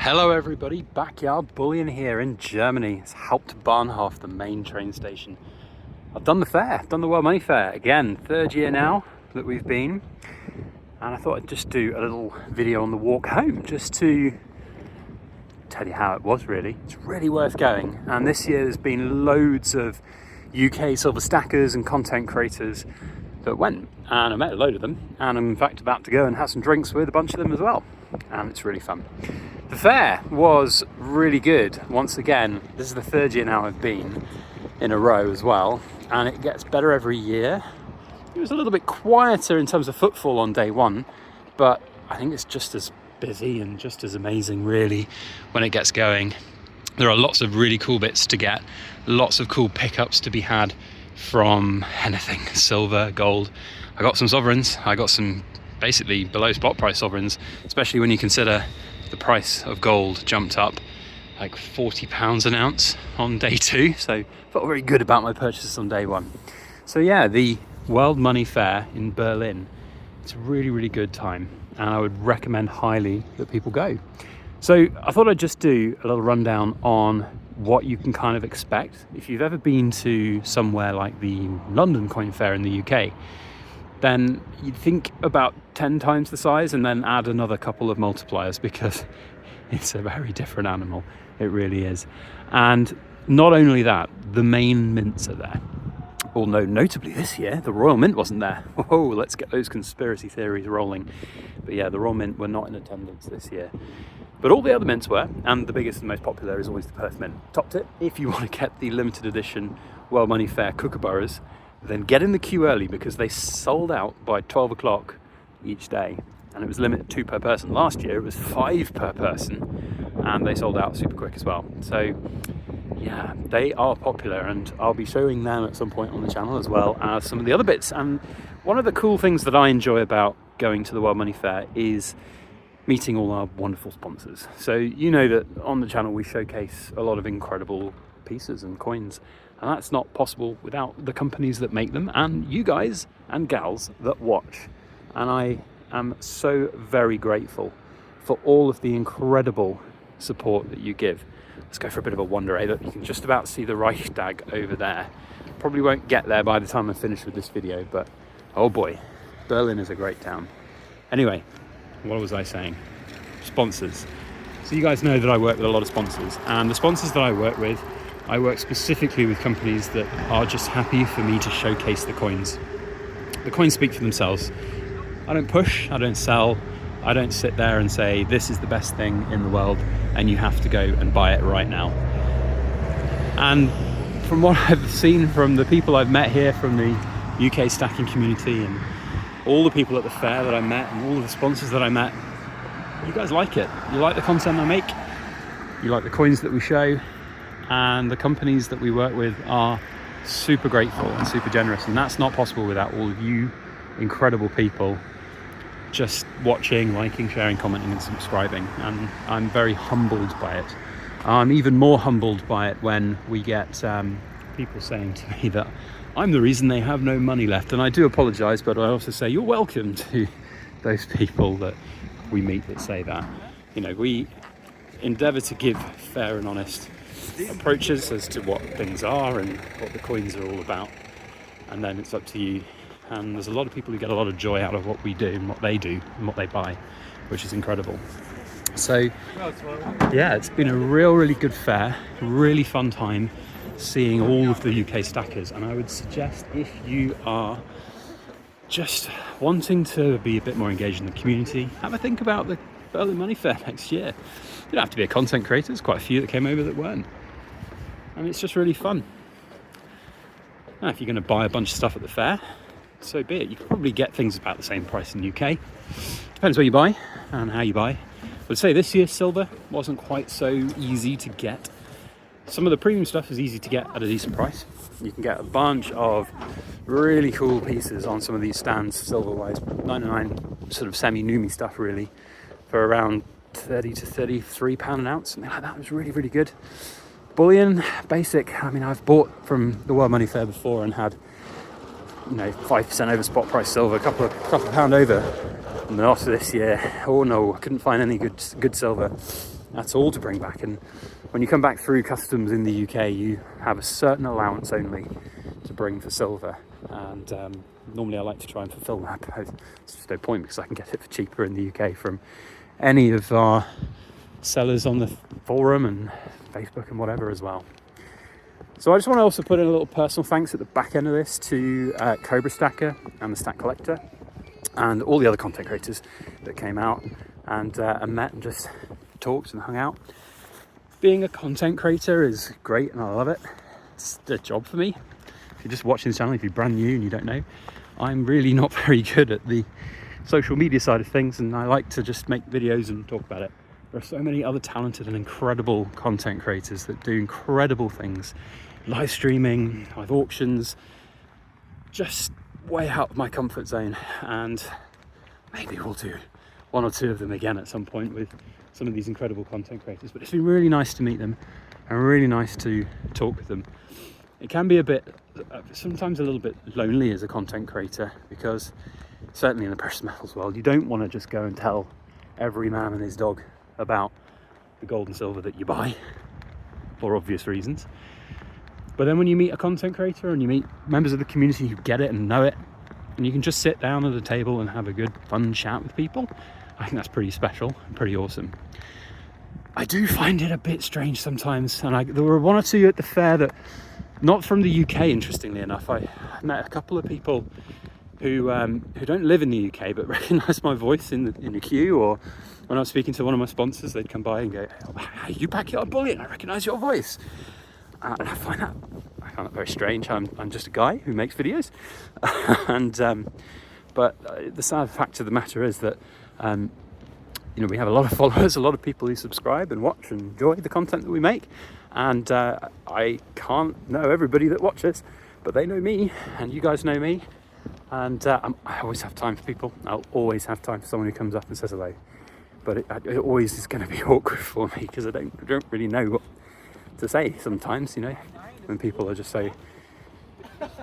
Hello everybody, Backyard Bullion here in Germany. It's Hauptbahnhof, the main train station. I've done the fair, done the World Money Fair. Again, third year now that we've been. And I thought I'd just do a little video on the walk home, just to tell you how it was really. It's really worth going. And this year there's been loads of UK silver stackers and content creators that went. And I met a load of them. And I'm in fact about to go and have some drinks with a bunch of them as well. And it's really fun. The fair was really good. Once again, this is the third year now I've been in a row as well, and it gets better every year. It was a little bit quieter in terms of footfall on day one, but I think it's just as busy and just as amazing really when it gets going. There are lots of really cool bits to get, lots of cool pickups to be had from anything, silver, gold. I got some sovereigns, I got some basically below spot price sovereigns, especially when you consider the price of gold jumped up like £40 an ounce on day two, so felt very good about my purchases on day one. So yeah, the World Money Fair in Berlin, it's a really good time, and I would recommend highly that people go. So I thought I'd just do a little rundown on what you can kind of expect if you've ever been to somewhere like the London Coin Fair in the UK. Then you'd think about 10 times the size and then add another couple of multipliers, because it's a very different animal. It really is. And not only that, the main mints are there. Although notably this year, the Royal Mint wasn't there. Oh, let's get those conspiracy theories rolling. But yeah, the Royal Mint were not in attendance this year. But all the other mints were, and the biggest and most popular is always the Perth Mint. Top tip, if you want to get the limited edition World Money Fair kookaburras, then get in the queue early, because they sold out by 12 o'clock each day, and it was limited 2 per person. Last year it was 5 per person, and they sold out super quick as well. So yeah, they are popular, and I'll be showing them at some point on the channel as well as some of the other bits. And one of the cool things that I enjoy about going to the World Money Fair is meeting all our wonderful sponsors. So you know that on the channel we showcase a lot of incredible pieces and coins, and that's not possible without the companies that make them and you guys and gals that watch. And I am so very grateful for all of the incredible support that you give. Let's go for a bit of a wander, eh? Look, you can just about see the Reichstag over there. Probably won't get there by the time I finish with this video, but oh boy, Berlin is a great town. Anyway, what was I saying? Sponsors. So you guys know that I work with a lot of sponsors, and the sponsors that I work with, I work specifically with companies that are just happy for me to showcase the coins. The coins speak for themselves. I don't push, I don't sell, I don't sit there and say this is the best thing in the world and you have to go and buy it right now. And from what I've seen from the people I've met here from the UK stacking community, and all the people at the fair that I met, and all of the sponsors that I met, you guys like it. You like the content I make, you like the coins that we show, and the companies that we work with are super grateful and super generous, and that's not possible without all of you incredible people just watching, liking, sharing, commenting and subscribing. And I'm very humbled by it. I'm even more humbled by it when we get people saying to me that I'm the reason they have no money left. And I do apologize, but I also say you're welcome to those people that we meet that say that. You know, we endeavor to give fair and honest approaches as to what things are and what the coins are all about, and then it's up to you. And there's a lot of people who get a lot of joy out of what we do and what they do and what they buy, which is incredible. So yeah, it's been a really good fair, really fun time seeing all of the UK stackers. And I would suggest, if you are just wanting to be a bit more engaged in the community, have a think about the Berlin Money Fair next year. You don't have to be a content creator, there's quite a few that came over that weren't. And it's just really fun. Now, if you're going to buy a bunch of stuff at the fair, so be it. You can probably get things about the same price in the UK. Depends where you buy and how you buy. I would say this year silver wasn't quite so easy to get. Some of the premium stuff is easy to get at a decent price. You can get a bunch of really cool pieces on some of these stands, silver-wise, 99 sort of semi-noomy stuff really, for around 30 to 33 pound an ounce. Something like that was really good. Bullion, basic. I mean, I've bought from the World Money Fair before and had, you know, 5% over spot price silver, a couple of pound over. Not this year. Oh no, I couldn't find any good silver. That's all to bring back. And when you come back through customs in the UK, you have a certain allowance only to bring for silver. And normally I like to try and fulfill that, but it's just no point because I can get it for cheaper in the UK from any of our sellers on the forum and Facebook and whatever as well. So I just want to also put in a little personal thanks at the back end of this to Cobra Stacker and the Stack Collector and all the other content creators that came out and met and just talked and hung out. Being a content creator is great and I love it. It's a job for me. If you're just watching this channel, if you're brand new and you don't know, I'm really not very good at the social media side of things, and I like to just make videos and talk about it. There are so many other talented and incredible content creators that do incredible things. Live streaming, live auctions, just way out of my comfort zone, and maybe we'll do one or two of them again at some point with some of these incredible content creators. But it's been really nice to meet them and really nice to talk with them. It can be a bit, sometimes a little bit lonely as a content creator, because certainly in the precious metals world, you don't want to just go and tell every man and his dog about the gold and silver that you buy for obvious reasons. But then when you meet a content creator and you meet members of the community who get it and know it, and you can just sit down at a table and have a good fun chat with people, I think that's pretty special and pretty awesome. I do find it a bit strange sometimes, and there were one or two at the fair that, not from the UK, interestingly enough. I met a couple of people who don't live in the UK but recognise my voice in the queue, or when I was speaking to one of my sponsors, they'd come by and go, "Hey, you back here on Bullion? I recognise your voice." And I find that very strange. I'm just a guy who makes videos, but the sad fact of the matter is that we have a lot of followers, a lot of people who subscribe and watch and enjoy the content that we make, and I can't know everybody that watches, but they know me and you guys know me, and I always have time for people. I'll always have time for someone who comes up and says hello, but it always is going to be awkward for me because I don't really know what to say sometimes, when people are just so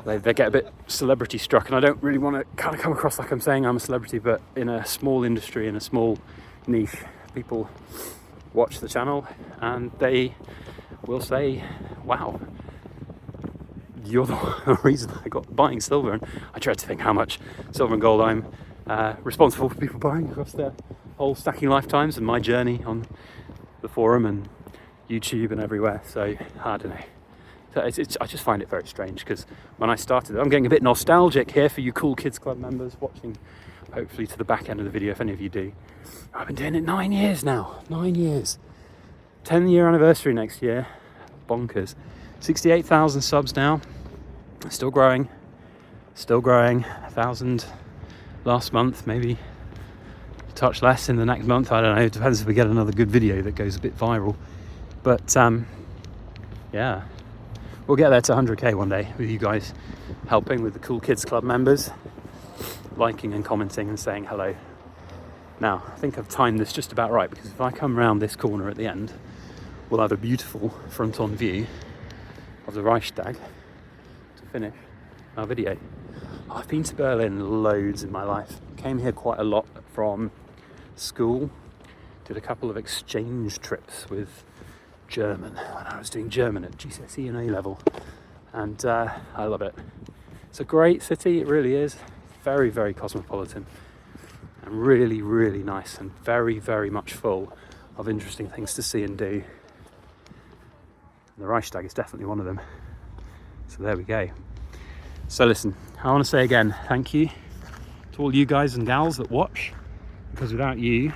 they get a bit celebrity struck, and I don't really want to kind of come across like I'm saying I'm a celebrity, but in a small industry, in a small niche, people watch the channel and they will say, "Wow, you're the reason I got buying silver." And I try to think how much silver and gold I'm responsible for people buying across their whole stacking lifetimes and my journey on the forum and YouTube and everywhere. So I don't know. So I just find it very strange, because when I started, I'm getting a bit nostalgic here for you Cool Kids Club members watching, hopefully to the back end of the video, if any of you do. I've been doing it 9 years now. 9 years. 10-year anniversary next year. Bonkers. 68,000 subs now. Still growing. 1,000 last month, maybe a touch less in the next month. I don't know. It depends if we get another good video that goes a bit viral. But yeah, we'll get there to 100k one day with you guys helping, with the Cool Kids Club members liking and commenting and saying hello. Now, I think I've timed this just about right, because if I come round this corner at the end, we'll have a beautiful front-on view of the Reichstag to finish our video. I've been to Berlin loads in my life. Came here quite a lot from school. Did a couple of exchange trips with German when I was doing German at GCSE and A level, and I love it. It's a great city, it really is. Very, very cosmopolitan, and really, really nice, and very, very much full of interesting things to see and do. The Reichstag is definitely one of them. So there we go. So listen, I want to say again, thank you to all you guys and gals that watch, because without you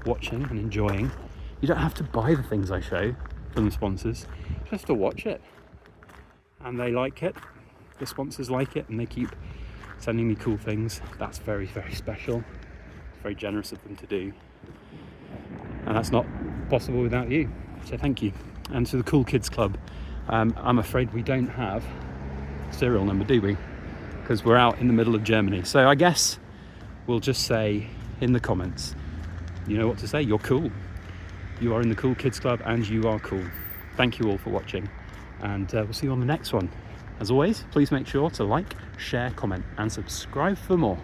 watching and enjoying, you don't have to buy the things I show from the sponsors, you just have to watch it. And they like it, the sponsors like it, and they keep sending me cool things. That's very, very special. Very generous of them to do. And that's not possible without you. So thank you. And to the Cool Kids Club, I'm afraid we don't have a serial number, do we? Because we're out in the middle of Germany. So I guess we'll just say in the comments, you know what to say, you're cool. You are in the Cool Kids Club and you are cool. Thank you all for watching, and we'll see you on the next one. As always, please make sure to like, share, comment and subscribe for more.